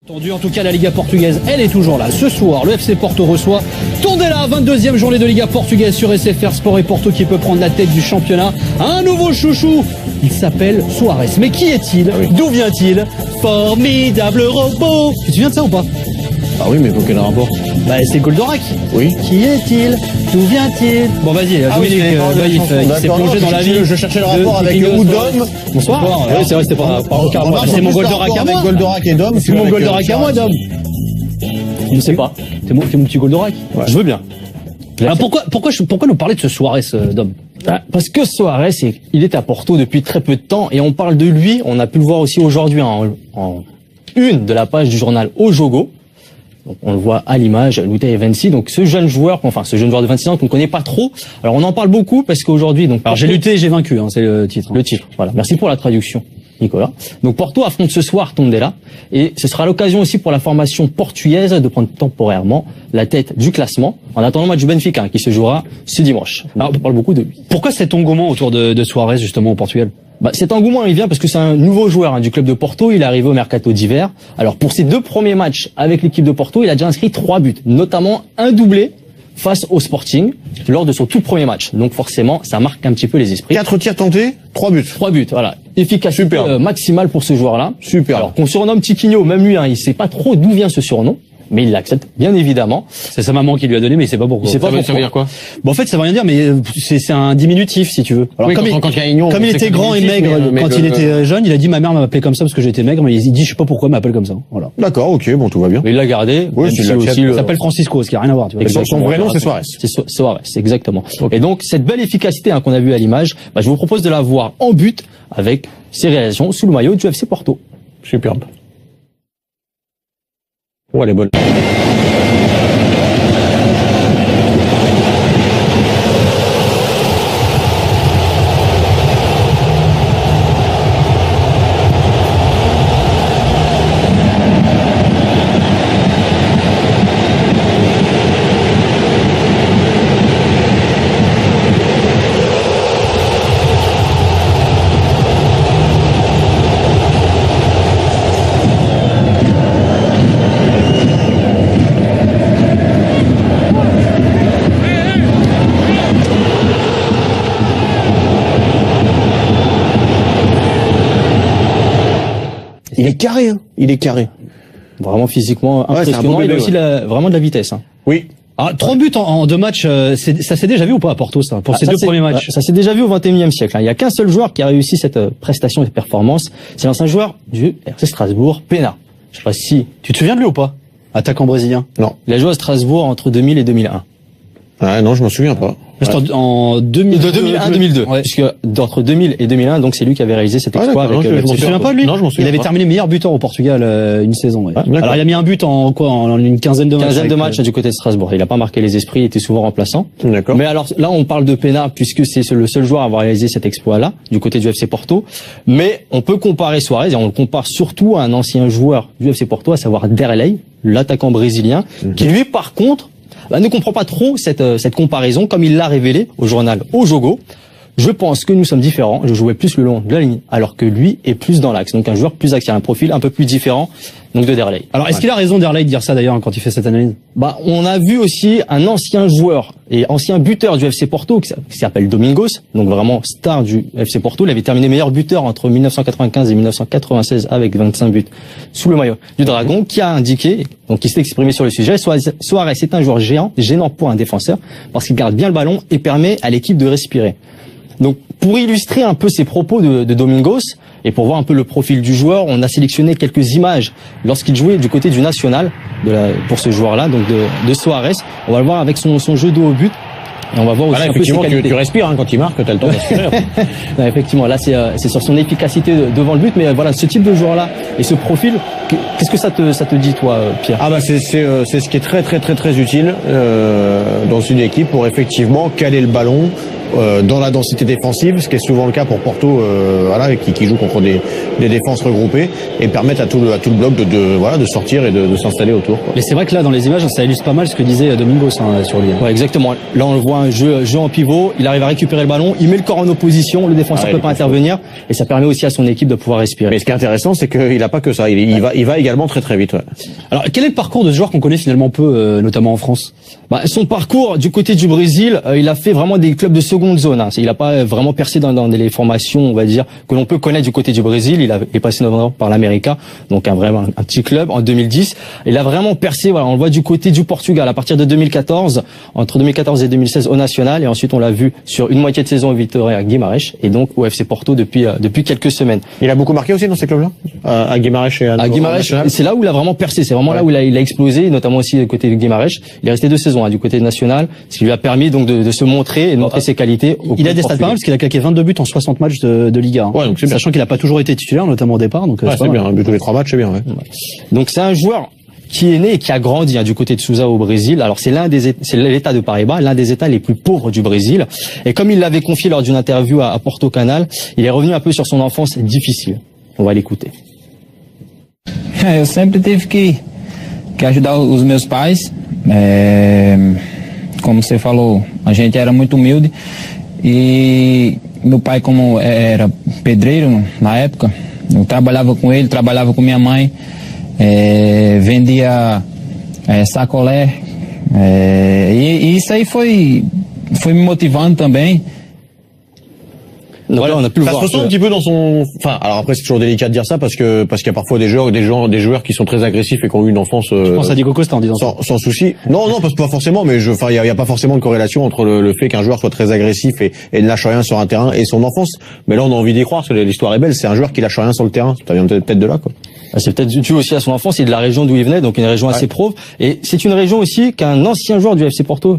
En tout cas, la Liga portugaise, elle est toujours là. Ce soir, le FC Porto reçoit Tondela, 22e journée de Liga portugaise sur SFR Sport, et Porto qui peut prendre la tête du championnat. Un nouveau chouchou, il s'appelle Soares. Mais qui est-il? D'où vient-il? Formidable robot. Tu te souviens de ça ou pas? Ah oui, mais pour quel rapport? Bah, c'est Goldorak. Oui. Qui est-il? D'où vient-il? Bon, vas-y, Dominique, il s'est plongé dans la vie. Je cherchais le rapport avec Dom. Bonsoir. Oui, c'est vrai, c'était pas aucun rapport. C'est mon Goldorak à moi. Avec Goldorak et Dom. C'est mon Goldorak à moi, Dom. Je sais pas. T'es mon petit Goldorak. Je veux bien. Alors pourquoi nous parler de ce Soares, Dom? Parce que Soares, il est à Porto depuis très peu de temps, et on parle de lui, on a pu le voir aussi aujourd'hui en une de la page du journal O Jogo. Donc on le voit à l'image, Luta Evensi, donc ce jeune joueur de 26 ans qu'on ne connaît pas trop. Alors on en parle beaucoup parce qu'aujourd'hui, donc alors j'ai lutté, j'ai vaincu, hein, c'est le titre. Le titre, voilà. Merci pour la traduction, Nicolas. Donc Porto affronte ce soir Tondela, et ce sera l'occasion aussi pour la formation portugaise de prendre temporairement la tête du classement en attendant le match du Benfica qui se jouera ce dimanche. Alors on parle beaucoup de lui. Pourquoi cet engouement autour de Soares justement au Portugal? Cet engouement, il vient parce que c'est un nouveau joueur du club de Porto. Il est arrivé au mercato d'hiver. Alors, pour ses 2 premiers matchs avec l'équipe de Porto, il a déjà inscrit 3 buts, notamment un doublé face au Sporting lors de son tout premier match. Donc, forcément, ça marque un petit peu les esprits. 4 tirs tentés, 3 buts. 3 buts, voilà. Efficacité maximale pour ce joueur-là. Super. Alors, qu'on surnomme Tiquinho, même lui, il sait pas trop d'où vient ce surnom, mais il l'accepte, bien évidemment. C'est sa maman qui lui a donné, mais il sait pas pourquoi. Il sait pas pourquoi. Ça veut dire quoi? Bon, en fait, ça veut rien dire, mais c'est un diminutif, si tu veux. Alors, oui, comme il était grand et maigre quand il était jeune, il a dit ma mère m'a appelé comme ça parce que j'étais maigre, mais il dit je sais pas pourquoi il m'appelle comme ça. Voilà. D'accord, ok, bon, tout va bien. Mais il l'a gardé. Oui, il s'appelle Francisco, ce qui a rien à voir. Tu vois. Son vrai nom, c'est Soares. C'est Soares, exactement. Okay. Et donc, cette belle efficacité qu'on a vue à l'image, je vous propose de la voir en but avec ses réalisations sous le maillot du FC Porto. Superbe. Oh, elle est bonne. Il est carré, hein. Il est carré. Vraiment physiquement impressionnant. Ouais, il a aussi vraiment de la vitesse. Hein. Oui. Alors, 3 buts en 2 matchs, ça s'est déjà vu ou pas à Porto, ça, pour ces 2 premiers matchs? Ça s'est déjà vu au XXIe siècle. Il y a qu'un seul joueur qui a réussi cette prestation et cette performance. C'est l'ancien joueur du RC Strasbourg, Pena. Je sais pas si... Tu te souviens de lui ou pas? Attaquant brésilien. Non. Il a joué à Strasbourg entre 2000 et 2001. Ah non, je m'en souviens pas. Ouais. En 2000, de 2001-2002. Ouais. Puisque entre 2000 et 2001, donc c'est lui qui avait réalisé cet exploit avec. Tu te souviens pas de lui? Non, je m'en souviens. Il avait terminé meilleur buteur au Portugal une saison. Ouais. Alors il a mis un but en une quinzaine de matchs. Du côté de Strasbourg. Il a pas marqué les esprits, il était souvent remplaçant. D'accord. Mais alors là, on parle de Pena puisque c'est le seul joueur à avoir réalisé cet exploit-là du côté du FC Porto. Mais on peut comparer Soares et on le compare surtout à un ancien joueur du FC Porto, à savoir Derlei, l'attaquant brésilien, qui lui par contre ne comprend pas trop cette comparaison, comme il l'a révélé au journal O Jogo. Je pense que nous sommes différents. Je jouais plus le long de la ligne, alors que lui est plus dans l'axe. Donc un joueur plus axial, un profil un peu plus différent donc de Derlei. Alors est-ce qu'il a raison Derlei de dire ça d'ailleurs quand il fait cette analyse? On a vu aussi un ancien joueur et ancien buteur du FC Porto qui s'appelle Domingos, donc vraiment star du FC Porto. Il avait terminé meilleur buteur entre 1995 et 1996 avec 25 buts sous le maillot du Dragon, qui a indiqué, donc qui s'est exprimé sur le sujet, Soares est un joueur gênant pour un défenseur parce qu'il garde bien le ballon et permet à l'équipe de respirer. Donc, pour illustrer un peu ces propos de Domingos, et pour voir un peu le profil du joueur, on a sélectionné quelques images lorsqu'il jouait du côté du National, pour ce joueur-là, donc de Soares. On va le voir avec son jeu de haut but. Et on va voir aussi un peu ses qualités. Tu respires quand il marque, t'as le temps de respirer. Non, effectivement, là c'est sur son efficacité devant le but, mais voilà, ce type de joueur-là et ce profil, qu'est-ce que ça te dit toi, Pierre? C'est ce qui est très utile dans une équipe pour effectivement caler le ballon dans la densité défensive, ce qui est souvent le cas pour Porto, voilà, qui joue contre des défenses regroupées et permettent à tout le bloc de sortir et de s'installer autour, quoi. Et c'est vrai que là, dans les images, ça illustre pas mal ce que disait Domingos sur lui. Ouais, exactement. Là, on le voit un jeu en pivot. Il arrive à récupérer le ballon, il met le corps en opposition, le défenseur peut pas intervenir, et ça permet aussi à son équipe de pouvoir respirer. Mais ce qui est intéressant, c'est qu'il a pas que ça. Il va également très très vite. Ouais. Alors, quel est le parcours de ce joueur qu'on connaît finalement peu, notamment en France? Son parcours du côté du Brésil, il a fait vraiment des clubs de seconde zone. Il a pas vraiment percé dans les formations, on va dire, que l'on peut connaître du côté du Brésil. Il est passé notamment par l'América, donc un petit club en 2010. Il a vraiment percé, voilà, on le voit du côté du Portugal à partir de 2014, entre 2014 et 2016 au national, et ensuite on l'a vu sur une moitié de saison au Vitória Guimarães, et donc au FC Porto depuis quelques semaines. Il a beaucoup marqué aussi dans ces clubs-là, à Guimarães et à Guimarães. C'est là où il a vraiment percé, c'est vraiment là où il a explosé, notamment aussi du côté de Guimarães. Il est resté 2 saisons du côté national, ce qui lui a permis donc de se montrer et de montrer ses qualités. Il a des stats pas mal parce qu'il a claqué 22 buts en 60 matchs de Liga. Ouais, donc sachant qu'il a pas toujours été titulaire, notamment au départ. Donc c'est bien, un but tous les 3 matchs, c'est bien. Ouais. Donc c'est un joueur qui est né et qui a grandi du côté de Sousa au Brésil. Alors c'est l'État de Paraíba, l'un des États les plus pauvres du Brésil. Et comme il l'avait confié lors d'une interview à Porto Canal, il est revenu un peu sur son enfance difficile. On va l'écouter. Eu sempre tive que ajudar os meus pais. Como você falou, a gente era muito humilde e meu pai, como era pedreiro na época, eu trabalhava com ele, trabalhava com minha mãe, vendia sacolé, e isso aí foi me motivando também. Voilà, on a pu le voir. Ça se ressent un petit peu dans son. Enfin, alors après c'est toujours délicat de dire ça parce qu'il y a parfois des joueurs qui sont très agressifs et qui ont eu une enfance. Je pense à Diego Costa en disant sans souci. Non, parce que pas forcément, mais il y a pas forcément de corrélation entre le fait qu'un joueur soit très agressif et ne lâche rien sur un terrain et son enfance. Mais là, on a envie d'y croire parce que l'histoire est belle. C'est un joueur qui lâche rien sur le terrain. Ça vient peut-être de là, quoi. C'est peut-être dû aussi à son enfance et de la région d'où il venait, donc une région assez pauvre. Et c'est une région aussi qu'un ancien joueur du FC Porto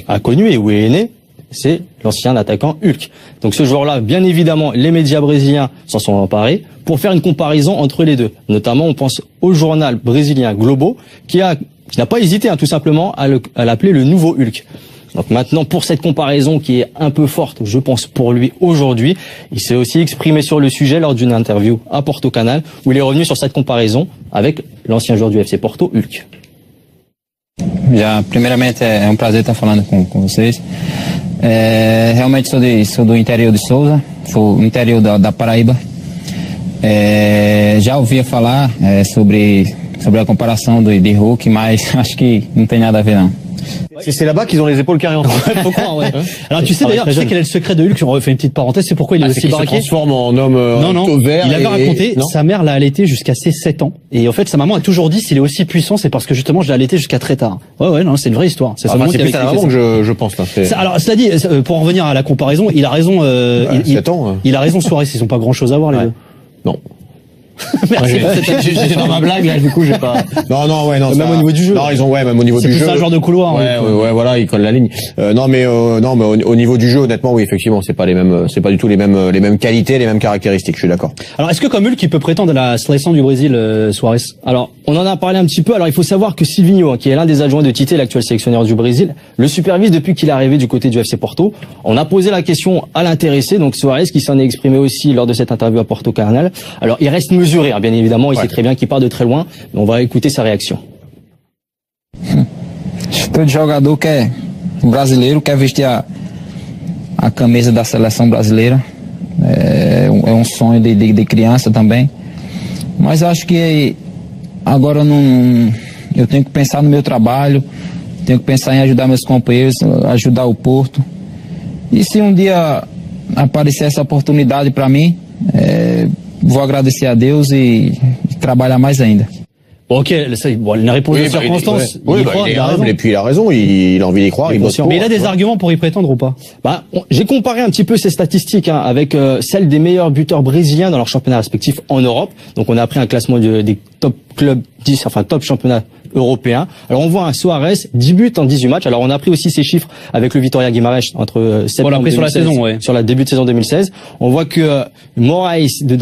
a connu et où il est né. C'est l'ancien attaquant Hulk. Donc ce joueur-là, bien évidemment, les médias brésiliens s'en sont emparés pour faire une comparaison entre les deux. Notamment, on pense au journal brésilien Globo, qui n'a pas hésité tout simplement à l'appeler le nouveau Hulk. Donc maintenant, pour cette comparaison qui est un peu forte, je pense pour lui aujourd'hui, il s'est aussi exprimé sur le sujet lors d'une interview à Porto Canal, où il est revenu sur cette comparaison avec l'ancien joueur du FC Porto, Hulk. Primeiramente é prazer estar falando com vocês. Realmente sou do interior de Sousa, sou interior da Paraíba. Já ouvia falar sobre a comparação de Hulk, mas acho que não tem nada a ver não. C'est là-bas qu'ils ont les épaules carrées. Faut croire, ouais. Alors tu sais d'ailleurs, quel est le secret de Hulk? On refait une petite parenthèse. C'est pourquoi il est aussi baraqué. Il se transforme en homme vert. Il avait raconté, sa mère l'a allaité jusqu'à ses 7 ans. Et en fait, sa maman a toujours dit, s'il est aussi puissant, c'est parce que justement, je l'ai allaité jusqu'à très tard. Ouais, non, c'est une vraie histoire. C'est plus sa maman que je pense là. Alors cela dit, pour en revenir à la comparaison, il a raison. 7 ans. Il a raison, Suarez. Ils ont pas grand-chose à voir les deux. Non. Merci. J'ai dans ma blague là, du coup j'ai pas. Non. Même au niveau du jeu. Non, ils ont même au niveau du jeu. C'est un genre de couloir. Ouais, voilà, ils collent la ligne. Non, mais au niveau du jeu, honnêtement, oui, effectivement, c'est pas du tout les mêmes qualités, les mêmes caractéristiques. Je suis d'accord. Alors, est-ce que comme Hulk, il peut prétendre à la sélection du Brésil, Suarez? Alors, on en a parlé un petit peu. Alors, il faut savoir que Silvinho, qui est l'un des adjoints de Tite, l'actuel sélectionneur du Brésil, le supervise depuis qu'il est arrivé du côté du FC Porto. On a posé la question à l'intéressé, donc Suarez, qui s'en est exprimé aussi lors de cette interview à Porto Canal. Alors, il reste mesuré, bien évidemment. Il sait très bien qu'il part de très loin, mais on va écouter sa réaction. Todo jogador brasileiro quer vestir a camisa da seleção brasileira. É sonho de criança também. Mas eu acho que agora eu tenho que pensar no meu trabalho, tenho que pensar em ajudar meus companheiros, ajudar o Porto. E se um dia aparecer essa oportunidade para mim, vou agradecer a Deus e trabalhar mais ainda. Ok, une réponse de circonstance. Il est humble et puis il a raison, il a envie d'y croire, il bosse pour. Mais il a des arguments pour y prétendre ou pas? J'ai comparé un petit peu ces statistiques avec celles des meilleurs buteurs brésiliens dans leurs championnats respectifs en Europe. Donc on a pris un classement des top clubs 10, enfin top championnats européens. Alors on voit un Suarez 10 buts en 18 matchs. Alors on a pris aussi ces chiffres avec le Vitória Guimarães entre septembre 2016, sur la saison, ouais. sur la début de saison 2016. On voit que Moraes du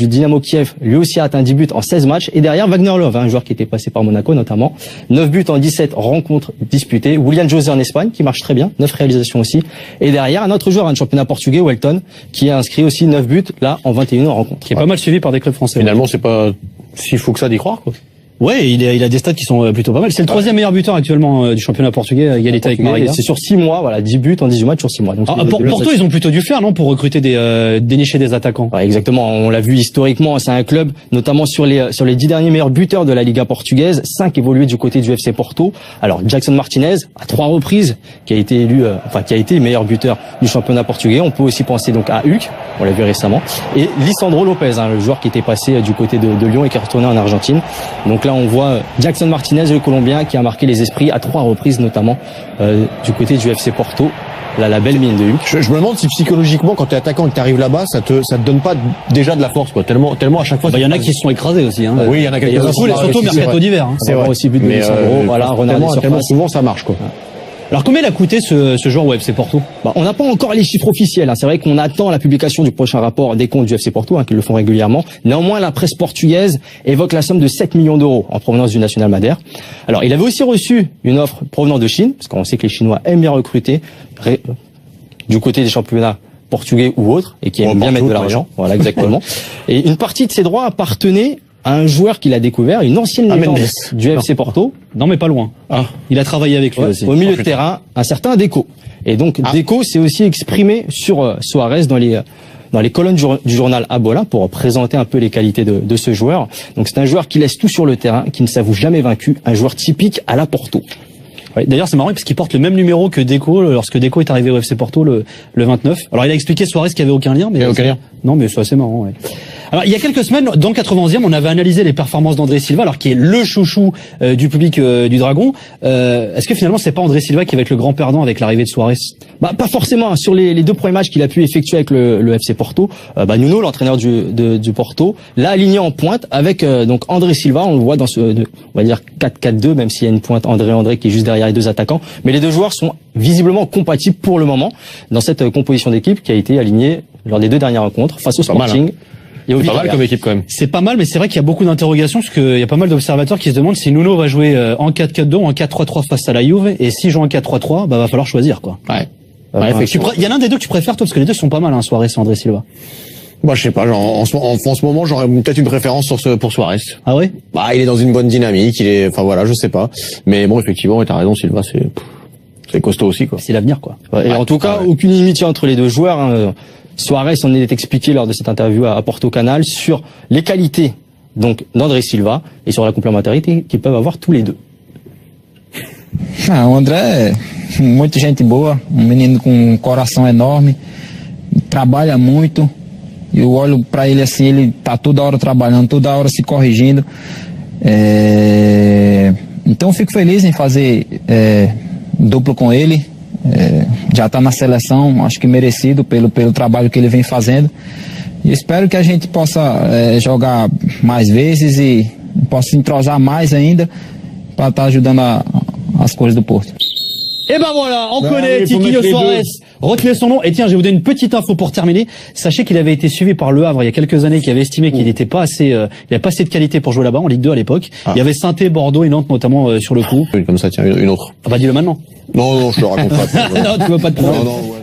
Dynamo Kiev lui aussi a atteint 10 buts en 16 matchs. Et derrière Wagner Love, un joueur qui était passé par Monaco notamment, 9 buts en 17 rencontres disputées. William José en Espagne qui marche très bien, 9 réalisations aussi. Et derrière un autre joueur, un championnat portugais, Welton, qui a inscrit aussi 9 buts là en 21 rencontres. Qui est pas mal suivi par des clubs français. Finalement, c'est pas s'il faut que ça d'y croire, quoi. Ouais, il a des stats qui sont plutôt pas mal. C'est le troisième meilleur buteur actuellement du championnat portugais, égalité avec Mariga. C'est sur 6 mois, voilà, 10 buts en 18 matchs sur 6 mois. Donc, Porto, ils ont plutôt dû faire, non, pour recruter dénicher des attaquants. Ouais, exactement. On l'a vu historiquement. C'est un club, notamment sur les 10 derniers meilleurs buteurs de la Liga portugaise, 5 évolués du côté du FC Porto. Alors, Jackson Martinez, à 3 reprises, qui a été élu, qui a été meilleur buteur du championnat portugais. On peut aussi penser donc à Huck, on l'a vu récemment, et Lisandro Lopez, le joueur qui était passé du côté de Lyon et qui est retourné en Argentine. Donc là, on voit Jackson Martinez, le Colombien, qui a marqué les esprits à 3 reprises, notamment du côté du FC Porto. Là, la belle mine de Huck. Je me demande si psychologiquement, quand t'es attaquant et que t'arrives là-bas, ça te donne pas déjà de la force, quoi. Tellement à chaque fois. Il y en a qui se sont écrasés aussi, hein. Oui, il y en a quelques-uns. Surtout au mercato d'hiver, hein. C'est vrai aussi, but de Lisandro. Voilà, Renard tellement souvent ça marche, quoi. Alors combien il a coûté ce joueur au FC Porto? On n'a pas encore les chiffres officiels. C'est vrai qu'on attend la publication du prochain rapport des comptes du FC Porto, qu'ils le font régulièrement. Néanmoins, la presse portugaise évoque la somme de 7 millions d'euros en provenance du National Madère. Alors, il avait aussi reçu une offre provenant de Chine, parce qu'on sait que les Chinois aiment bien recruter du côté des championnats portugais ou autres, et qui aiment bien mettre de l'argent. Voilà, exactement. Et une partie de ces droits appartenait à un joueur qu'il a découvert, une ancienne légende du FC Porto. Non, mais pas loin. Ah. Il a travaillé avec lui aussi. Au milieu de terrain, un certain Deco. Et donc, Deco s'est aussi exprimé sur Suarez dans les colonnes du journal Abola pour présenter un peu les qualités de ce joueur. Donc, c'est un joueur qui laisse tout sur le terrain, qui ne s'avoue jamais vaincu, un joueur typique à la Porto. Ouais, d'ailleurs, c'est marrant parce qu'il porte le même numéro que Deco lorsque Deco est arrivé au FC Porto le 29. Alors, il a expliqué Suarez qu'il n'y avait aucun lien, mais aucun lien. Non, mais c'est assez marrant, ouais. Alors, il y a quelques semaines, dans le 91e, on avait analysé les performances d'André Silva, alors qui est le chouchou du public du Dragon. Est-ce que finalement, c'est pas André Silva qui va être le grand perdant avec l'arrivée de Suarez? Pas forcément. Sur les 2 premiers matchs qu'il a pu effectuer avec le FC Porto, Nuno, l'entraîneur du Porto, l'a aligné en pointe avec donc André Silva. On le voit dans on va dire 4-4-2, même s'il y a une pointe André qui est juste derrière les 2 attaquants. Mais les 2 joueurs sont visiblement compatibles pour le moment dans cette composition d'équipe qui a été alignée lors des 2 dernières rencontres face au Sporting. C'est pas mal comme équipe quand même. C'est pas mal, mais c'est vrai qu'il y a beaucoup d'interrogations parce qu'il y a pas mal d'observateurs qui se demandent si Nuno va jouer en 4-4-2 ou en 4-3-3 face à la Juve, et s'il joue en 4-3-3, va falloir choisir, quoi. Ouais. Il y en a un des 2 que tu préfères, toi, parce que les 2 sont pas mal, hein, Suarez et André Silva. Je sais pas, en ce moment, j'aurais peut-être une préférence pour Suarez. Ah ouais? Il est dans une bonne dynamique, je sais pas. Mais bon, effectivement, t'as raison, Silva, c'est costaud aussi, quoi. C'est l'avenir, quoi. Et en tout cas, aucune inimitié entre les 2 joueurs, hein. Suarez en est expliqué lors de cette interview à Porto Canal sur les qualités donc d'André Silva et sur la complémentarité qu'ils peuvent avoir tous les 2. O André é muito gente boa, menino com coração enorme, trabalha muito. Eu olho para ele assim, ele tá toda hora trabalhando, toda hora se corrigindo. Então eu fico feliz em fazer duplo com ele. Já está na seleção, acho que merecido pelo trabalho que ele vem fazendo. E espero que a gente possa jogar mais vezes e possa se entrosar mais ainda para estar ajudando as cores do Porto. Et ben voilà, on connaît Tiquinho Suarez. Retenez son nom. Et tiens, je vais vous donner une petite info pour terminer. Sachez qu'il avait été suivi par Le Havre il y a quelques années, qui avait estimé qu'il n'était pas assez, il avait pas assez de qualité pour jouer là-bas en Ligue 2 à l'époque. Il y avait Saint-Étienne, Bordeaux et Nantes notamment sur le coup. Comme ça, tiens, une autre. Dis-le maintenant. Non, je te raconte pas. Non, tu veux pas te prendre. Non, ouais.